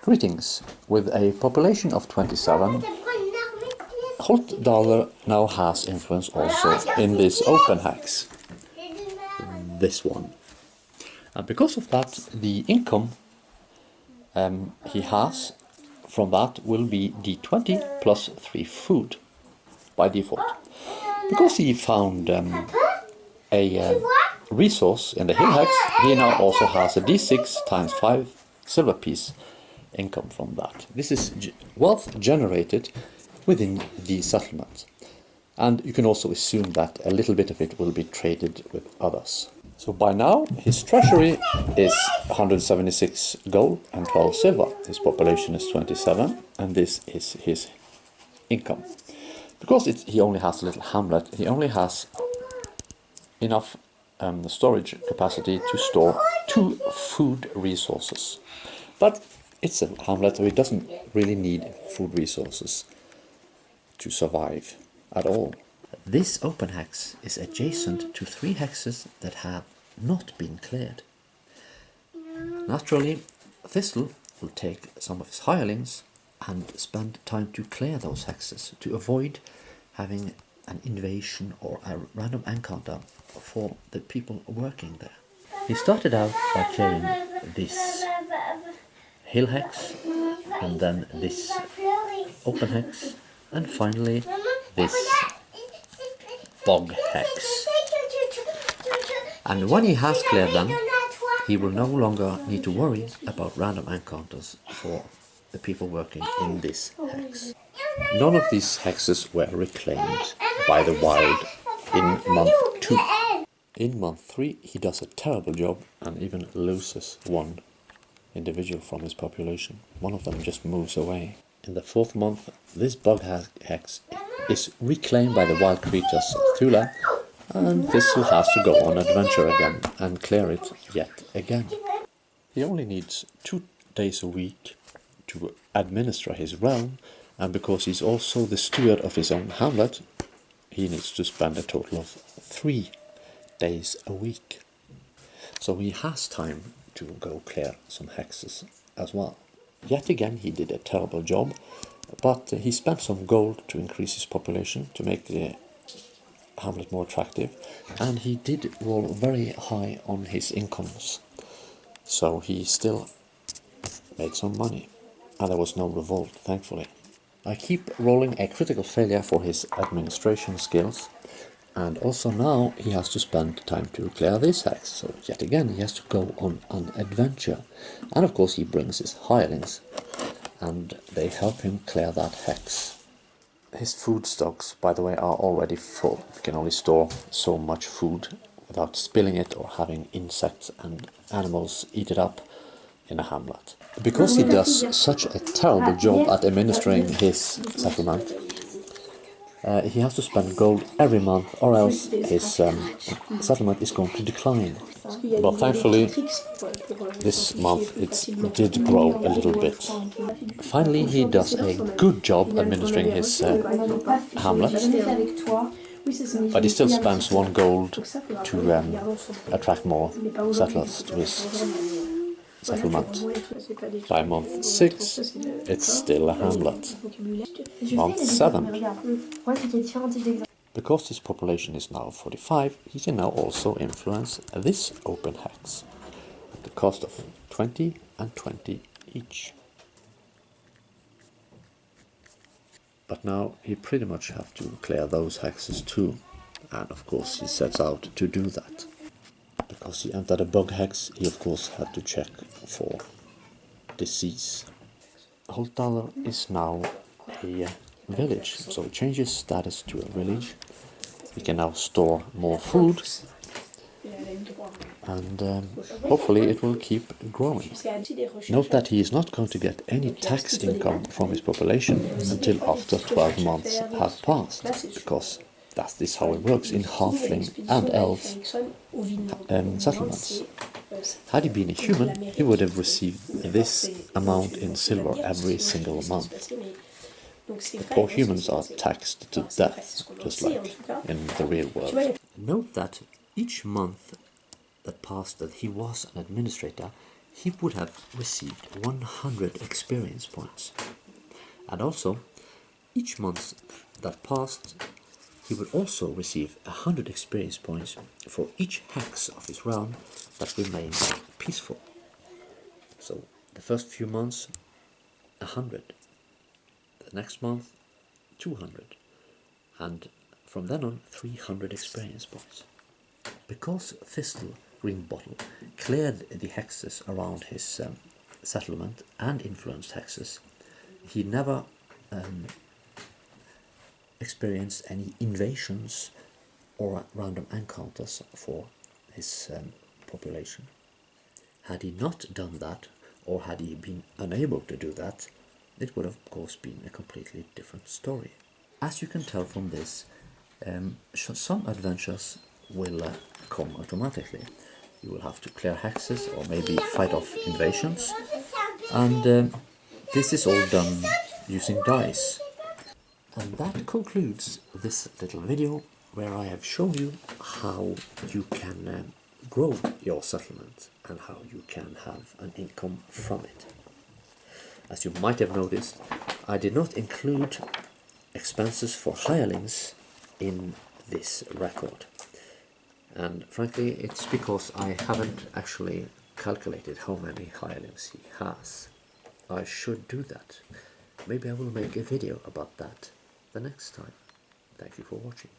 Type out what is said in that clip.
Greetings. With a population of 27, Holtdaler now has influence also in this open hex, this one. And because of that, the income he has from that will be D20 plus 3 food by default. Because he found a resource in the hill hex, he now also has a D6 times 5 silver piece income from that. This is wealth generated within the settlement. And you can also assume that a little bit of it will be traded with others. So by now his treasury is 176 gold and 12 silver. His population is 27 and this is his income. Because he only has a little hamlet, he only has enough storage capacity to store 2 food resources. But it's a hamlet, so it doesn't really need food resources to survive at all. This open hex is adjacent to 3 hexes that have not been cleared. Naturally, Thistle will take some of his hirelings and spend time to clear those hexes to avoid having an invasion or a random encounter for the people working there. He started out by clearing this hill hex, and then this open hex, and finally this bog hex. And when he has cleared them, he will no longer need to worry about random encounters for the people working in this hex. None of these hexes were reclaimed by the wild in month 2. In month 3 he does a terrible job and even loses one individual from his population. One of them just moves away. In the 4th month, this bug hex is reclaimed by the wild creatures of Thistle, and Thistle has to go on adventure again and clear it yet again. He only needs 2 days a week to administer his realm, and because he's also the steward of his own hamlet, he needs to spend a total of 3 days a week. So he has time to go clear some hexes as well. Yet again he did a terrible job, but he spent some gold to increase his population, to make the hamlet more attractive, and he did roll very high on his incomes. So he still made some money, and there was no revolt, thankfully. I keep rolling a critical failure for his administration skills, and also now he has to spend time to clear this hex, so yet again he has to go on an adventure. And of course he brings his hirelings, and they help him clear that hex. His food stocks, by the way, are already full. You can only store so much food without spilling it or having insects and animals eat it up in a hamlet. Because he does such a terrible job at administering his settlement, he has to spend gold every month, or else his settlement is going to decline. But thankfully, this month it did grow a little bit. Finally, he does a good job administering his hamlet, but he still spends 1 gold to attract more settlers to his settlement. By month 6, it's still a hamlet. Month 7. Because his population is now 45, he can now also influence this open hex at the cost of 20 and 20 each. But now he pretty much have to clear those hexes too, and of course he sets out to do that. Because he entered a bug hex, he of course had to check for disease. Holtdaler is now a village, so it changes status to a village. He can now store more food, and hopefully it will keep growing. Note that he is not going to get any tax income from his population until after 12 months have passed, because that is how it works in halfling and elf settlements. Had he been a human, he would have received this amount in silver every single month. The poor humans are taxed to death, just like in the real world. Note that each month that passed that he was an administrator, he would have received 100 experience points. And also, each month that passed, he would also receive 100 experience points for each hex of his round that remained peaceful. So the first few months, 100. The next month, 200. And from then on, 300 experience points. Because Thistle, Greenbottle, cleared the hexes around his settlement and influenced hexes, he never experienced any invasions or random encounters for his population. Had he not done that, or had he been unable to do that, it would have, of course, been a completely different story. As you can tell from this, some adventures will come automatically. You will have to clear hexes or maybe fight off invasions, and this is all done using dice. And that concludes this little video where I have shown you how you can grow your settlement and how you can have an income from it. As you might have noticed, I did not include expenses for hirelings in this record. And frankly, it's because I haven't actually calculated how many hirelings he has. I should do that. Maybe I will make a video about that the next time. Thank you for watching.